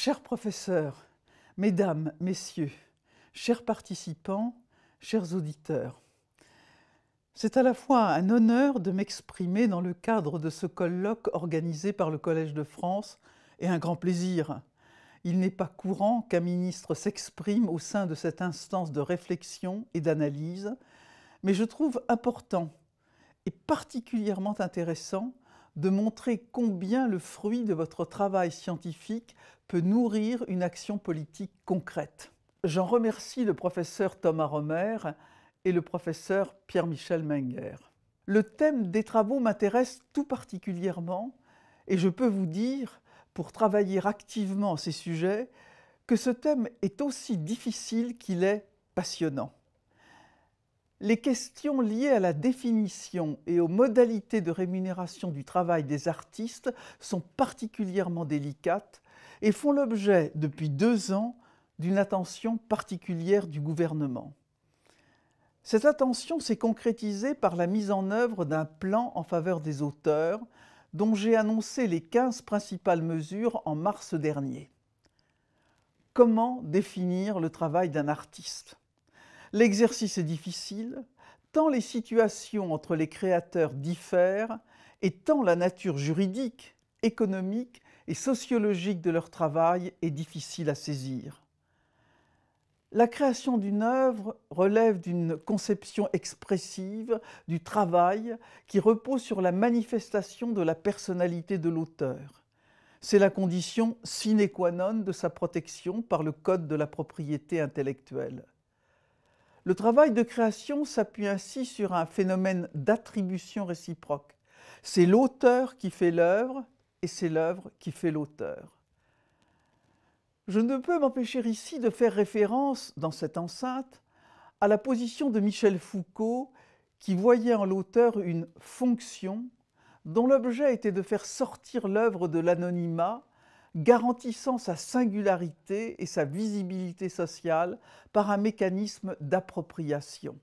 Chers professeurs, mesdames, messieurs, chers participants, chers auditeurs, c'est à la fois un honneur de m'exprimer dans le cadre de ce colloque organisé par le Collège de France et un grand plaisir. Il n'est pas courant qu'un ministre s'exprime au sein de cette instance de réflexion et d'analyse, mais je trouve important et particulièrement intéressant de montrer combien le fruit de votre travail scientifique peut nourrir une action politique concrète. J'en remercie le professeur Thomas Romer et le professeur Pierre-Michel Menger. Le thème des travaux m'intéresse tout particulièrement et je peux vous dire, pour travailler activement ces sujets, que ce thème est aussi difficile qu'il est passionnant. Les questions liées à la définition et aux modalités de rémunération du travail des artistes sont particulièrement délicates et font l'objet, depuis 2 ans, d'une attention particulière du gouvernement. Cette attention s'est concrétisée par la mise en œuvre d'un plan en faveur des auteurs, dont j'ai annoncé les 15 principales mesures en mars dernier. Comment définir le travail d'un artiste ? L'exercice est difficile, tant les situations entre les créateurs diffèrent et tant la nature juridique, économique et sociologique de leur travail est difficile à saisir. La création d'une œuvre relève d'une conception expressive du travail qui repose sur la manifestation de la personnalité de l'auteur. C'est la condition sine qua non de sa protection par le Code de la propriété intellectuelle. Le travail de création s'appuie ainsi sur un phénomène d'attribution réciproque. C'est l'auteur qui fait l'œuvre et c'est l'œuvre qui fait l'auteur. Je ne peux m'empêcher ici de faire référence, dans cette enceinte, à la position de Michel Foucault qui voyait en l'auteur une fonction dont l'objet était de faire sortir l'œuvre de l'anonymat, garantissant sa singularité et sa visibilité sociale par un mécanisme d'appropriation.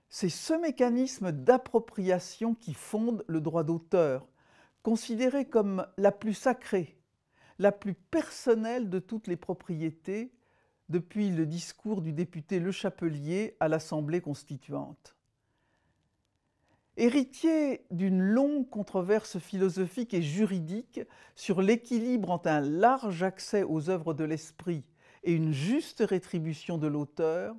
C'est ce mécanisme d'appropriation qui fonde le droit d'auteur, considéré comme la plus sacrée, la plus personnelle de toutes les propriétés, depuis le discours du député Le Chapelier à l'Assemblée constituante. Héritier d'une longue controverse philosophique et juridique sur l'équilibre entre un large accès aux œuvres de l'esprit et une juste rétribution de l'auteur,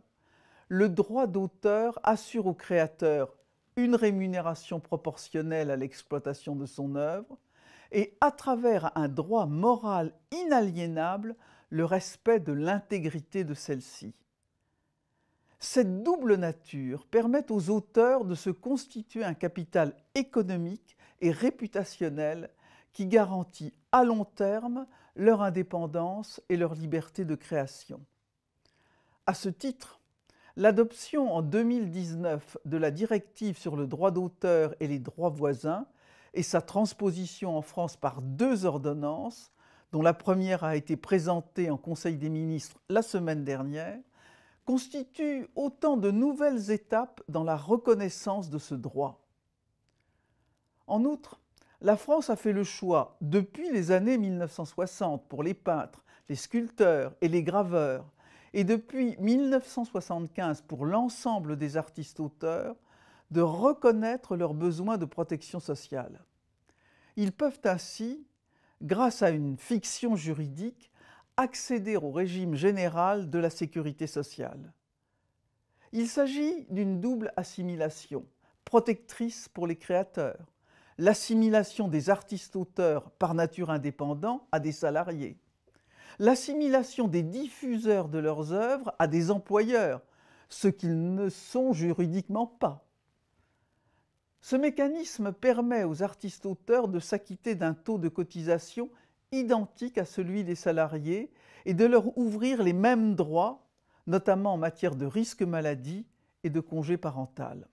le droit d'auteur assure au créateur une rémunération proportionnelle à l'exploitation de son œuvre et, à travers un droit moral inaliénable, le respect de l'intégrité de celle-ci. Cette double nature permet aux auteurs de se constituer un capital économique et réputationnel qui garantit à long terme leur indépendance et leur liberté de création. À ce titre, l'adoption en 2019 de la directive sur le droit d'auteur et les droits voisins et sa transposition en France par 2 ordonnances, dont la première a été présentée en Conseil des ministres la semaine dernière, constitue autant de nouvelles étapes dans la reconnaissance de ce droit. En outre, la France a fait le choix, depuis les années 1960 pour les peintres, les sculpteurs et les graveurs, et depuis 1975 pour l'ensemble des artistes-auteurs, de reconnaître leurs besoins de protection sociale. Ils peuvent ainsi, grâce à une fiction juridique, accéder au régime général de la sécurité sociale. Il s'agit d'une double assimilation, protectrice pour les créateurs, l'assimilation des artistes-auteurs par nature indépendants à des salariés, l'assimilation des diffuseurs de leurs œuvres à des employeurs, ce qu'ils ne sont juridiquement pas. Ce mécanisme permet aux artistes-auteurs de s'acquitter d'un taux de cotisation identique à celui des salariés et de leur ouvrir les mêmes droits, notamment en matière de risque maladie et de congé parental.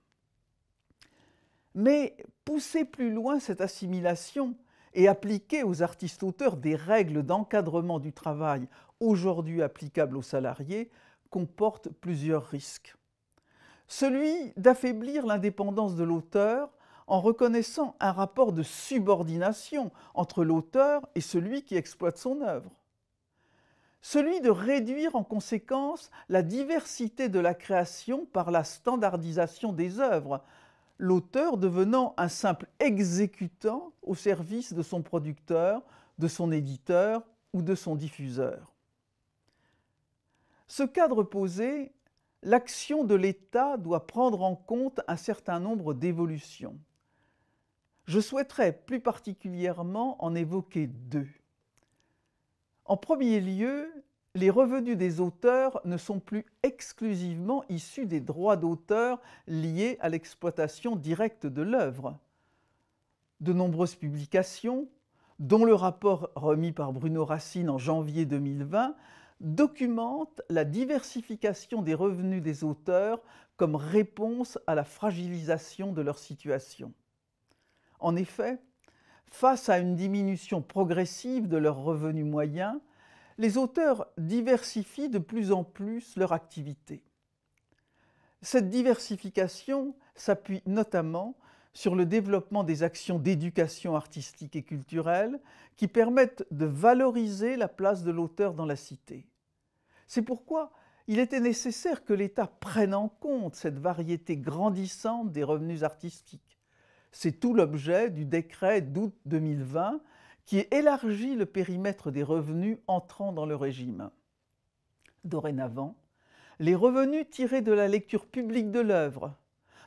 Mais pousser plus loin cette assimilation et appliquer aux artistes-auteurs des règles d'encadrement du travail aujourd'hui applicables aux salariés comporte plusieurs risques. Celui d'affaiblir l'indépendance de l'auteur en reconnaissant un rapport de subordination entre l'auteur et celui qui exploite son œuvre. celui de réduire en conséquence la diversité de la création par la standardisation des œuvres, l'auteur devenant un simple exécutant au service de son producteur, de son éditeur ou de son diffuseur. Ce cadre posé, l'action de l'État doit prendre en compte un certain nombre d'évolutions. Je souhaiterais plus particulièrement en évoquer deux. En premier lieu, les revenus des auteurs ne sont plus exclusivement issus des droits d'auteur liés à l'exploitation directe de l'œuvre. De nombreuses publications, dont le rapport remis par Bruno Racine en janvier 2020, documentent la diversification des revenus des auteurs comme réponse à la fragilisation de leur situation. En effet, face à une diminution progressive de leurs revenus moyens, les auteurs diversifient de plus en plus leur activité. Cette diversification s'appuie notamment sur le développement des actions d'éducation artistique et culturelle qui permettent de valoriser la place de l'auteur dans la cité. C'est pourquoi il était nécessaire que l'État prenne en compte cette variété grandissante des revenus artistiques. C'est tout l'objet du décret d'août 2020 qui élargit le périmètre des revenus entrant dans le régime. Dorénavant, les revenus tirés de la lecture publique de l'œuvre,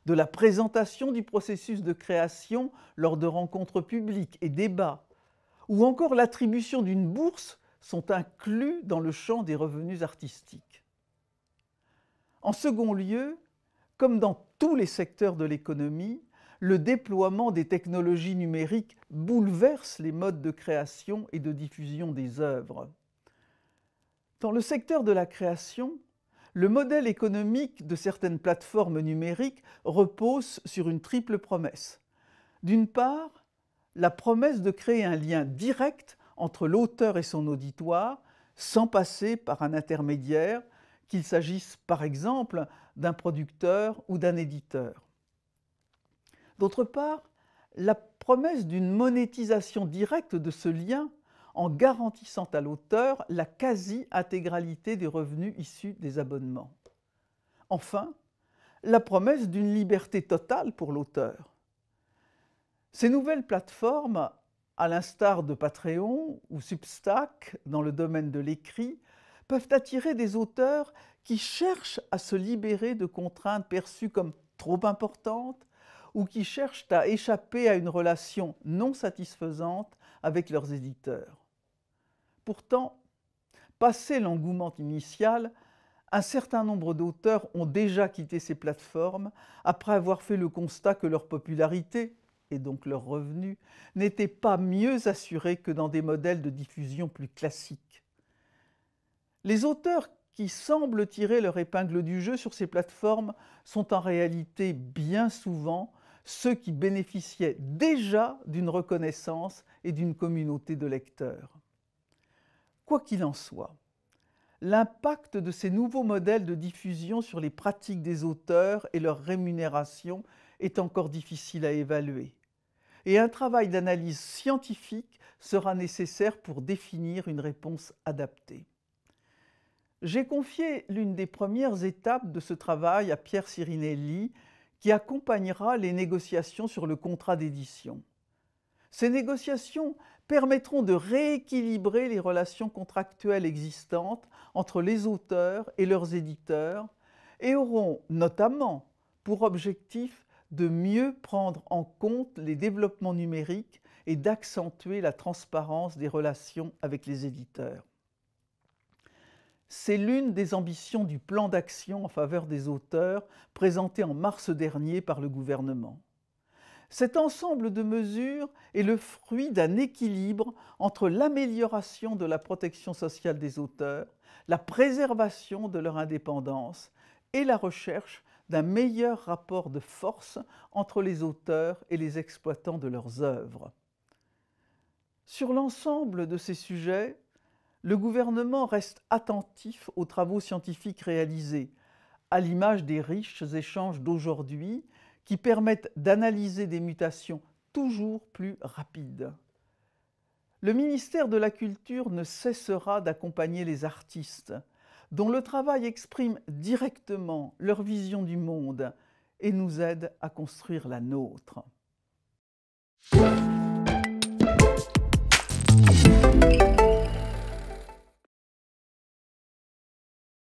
de la présentation du processus de création lors de rencontres publiques et débats, ou encore l'attribution d'une bourse sont inclus dans le champ des revenus artistiques. En second lieu, comme dans tous les secteurs de l'économie, le déploiement des technologies numériques bouleverse les modes de création et de diffusion des œuvres. Dans le secteur de la création, le modèle économique de certaines plateformes numériques repose sur une triple promesse. D'une part, la promesse de créer un lien direct entre l'auteur et son auditoire, sans passer par un intermédiaire, qu'il s'agisse par exemple d'un producteur ou d'un éditeur. D'autre part, la promesse d'une monétisation directe de ce lien en garantissant à l'auteur la quasi-intégralité des revenus issus des abonnements. Enfin, la promesse d'une liberté totale pour l'auteur. Ces nouvelles plateformes, à l'instar de Patreon ou Substack dans le domaine de l'écrit, peuvent attirer des auteurs qui cherchent à se libérer de contraintes perçues comme trop importantes ou qui cherchent à échapper à une relation non satisfaisante avec leurs éditeurs. Pourtant, passé l'engouement initial, un certain nombre d'auteurs ont déjà quitté ces plateformes après avoir fait le constat que leur popularité, et donc leurs revenus, n'étaient pas mieux assurés que dans des modèles de diffusion plus classiques. Les auteurs qui semblent tirer leur épingle du jeu sur ces plateformes sont en réalité bien souvent ceux qui bénéficiaient déjà d'une reconnaissance et d'une communauté de lecteurs. Quoi qu'il en soit, l'impact de ces nouveaux modèles de diffusion sur les pratiques des auteurs et leur rémunération est encore difficile à évaluer. Et un travail d'analyse scientifique sera nécessaire pour définir une réponse adaptée. J'ai confié l'une des premières étapes de ce travail à Pierre Sirinelli, qui accompagnera les négociations sur le contrat d'édition. Ces négociations permettront de rééquilibrer les relations contractuelles existantes entre les auteurs et leurs éditeurs et auront notamment pour objectif de mieux prendre en compte les développements numériques et d'accentuer la transparence des relations avec les éditeurs. C'est l'une des ambitions du plan d'action en faveur des auteurs présenté en mars dernier par le gouvernement. Cet ensemble de mesures est le fruit d'un équilibre entre l'amélioration de la protection sociale des auteurs, la préservation de leur indépendance et la recherche d'un meilleur rapport de force entre les auteurs et les exploitants de leurs œuvres. Sur l'ensemble de ces sujets, le gouvernement reste attentif aux travaux scientifiques réalisés, à l'image des riches échanges d'aujourd'hui qui permettent d'analyser des mutations toujours plus rapides. Le ministère de la Culture ne cessera d'accompagner les artistes, dont le travail exprime directement leur vision du monde et nous aide à construire la nôtre.